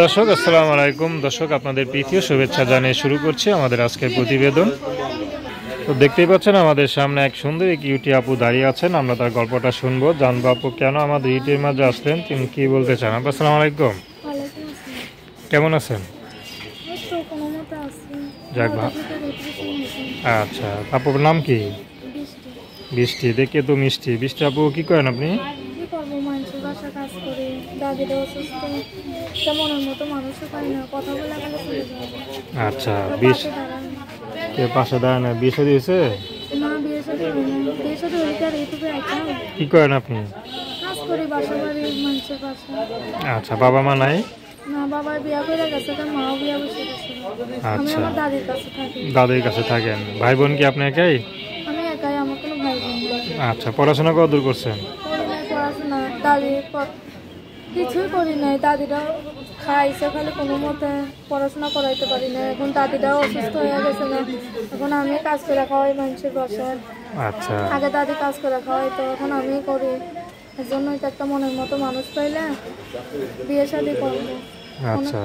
দর্শক আসসালামু আলাইকুম। দর্শক আপনাদের প্রীতীয় শুভেচ্ছা জানিয়ে শুরু করছি আমাদের আজকের প্রতিবেদন। তো দেখতেই পাচ্ছেন আমাদের সামনে এক সুন্দর এক ইউটি আপু দাঁড়িয়ে আছেন। আমরা তার গল্পটা শুনবো, জানবো আপু কেন আমাদের ইউটির মাঝে আসলেন, তিনি কি বলতে চান। আপু আসসালামু আলাইকুম, কেমন আছেন? যাক আচ্ছা, আপুর নাম কি? বৃষ্টি। দেখে তো মিষ্টি। বৃষ্টি আপু কি করেন আপনি? আচ্ছা, কে পাশে দাঁড়ায় না? বিয়ে শাদী হয়েছে? কি করেন আপনি? আচ্ছা, বাবা মা নাই? আচ্ছা, দাদির কাছে থাকেন। ভাই বোন কি আপনি একাই? আচ্ছা, পড়াশোনা কত দূর করছেন? কিছুই করি নাই, দাদিরা খাইছে খালি কোনো মতে, পড়াশোনা করাইতে পারি না। এখন দাদিটাও অসুস্থ হয়ে গেছে না, এখন আমি কাজ করে খাওয়াই মানুষের বাসায়। আচ্ছা, আগে দাদি কাজ করে খাওয়াই, তো এখন আমি করি। এর জন্যই তো একটা মনের মতো মানুষ পাইলে বিয়ে শাদী করবো। আচ্ছা,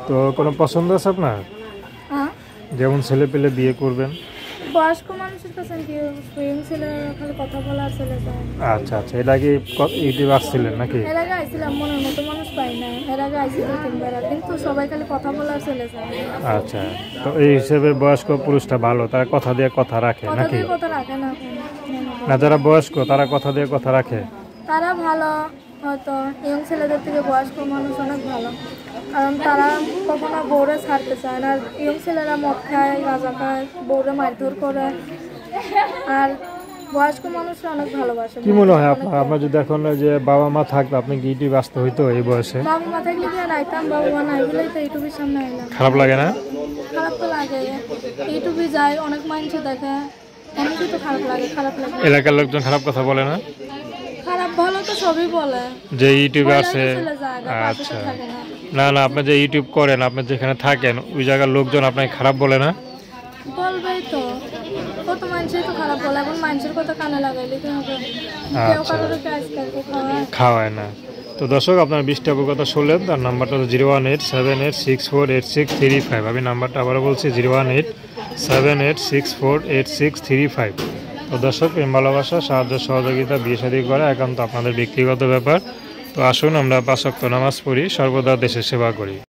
তো কোনো পছন্দ আছে আপনার? হ্যাঁ, যেমন ছেলে পেলে বিয়ে করবেন? বয়স্ক মানুষের কাছে কি ছেলে খালি কথা বলার ছেলে চায়। আচ্ছা আচ্ছা, এর আগে ইউটিউবে আসছিলেন নাকি? এর আগে আইছিলাম, মনের মতো মানুষ পাই না। এর আগে আইছি 2-3 বার, কিন্তু সবাই খালি কথা বলার ছেলে চায়। আচ্ছা, তো এই হিসেবে বয়স্ক পুরুষটা ভালো, তারা কথা দিয়ে কথা রাখে নাকি? কথা রাখে না, না, যারা বয়স্ক তারা কথা দিয়ে কথা রাখে, তারা ভালো। হয়তো ইয়ং ছেলেদের থেকে বয়স্ক মানুষ অনেক ভালো, কারণ তারা কখনো বউরে ছাড়তে চায় না। আর ইয়ং ছেলেরা মদ খায়, গাঁজা খায়, বউরে মারধর করে। আর বয়স্ক মানুষরা অনেক ভালোবাসে। কি মনে হয় আপনার? আপনার যদি এখন যে বাবা মা থাকতো, আপনি কি ইউটিউব আসতে হইতো এই বয়সে? বাবা মা থাকলে কি আর আইতাম? বাবা মা নাই বলেই তো ইউটিউবের সামনে আইলাম। খারাপ লাগে না? খারাপ তো লাগে, ইউটিউবে যায় অনেক মানুষ দেখে, অনেকই তো খারাপ লাগে। এলাকার লোকজন খারাপ কথা বলে না? খারাপ ভালো তো সবই বলে যে ইউটিউবে আছে। আচ্ছা, না না, আপনি যে ইউটিউব করেন, আপনি যেখানে থাকেন ওই জায়গার লোকজন আপনাকে খারাপ বলে না? বলবেই তো, কত মানুষই তো খারাপ বলে। এখন মানুষের কথা কানে লাগাইলে কি হবে? খাওয়ায় না। তো দর্শক, আপনার 20টা অভিজ্ঞতা শুনলেন। তার নাম্বারটা 01878648635। আমি নাম্বারটা আবারও বলছি 01878648635। তো দর্শক, প্রেম ভালোবাসা, সাহায্য সহযোগিতা, বিয়ে শাদী করা একান্ত আপনাদের ব্যক্তিগত ব্যাপার। তো আসুন আমরা 5 ওয়াক্ত নামাজ পড়ি, সর্বদা দেশের সেবা করি।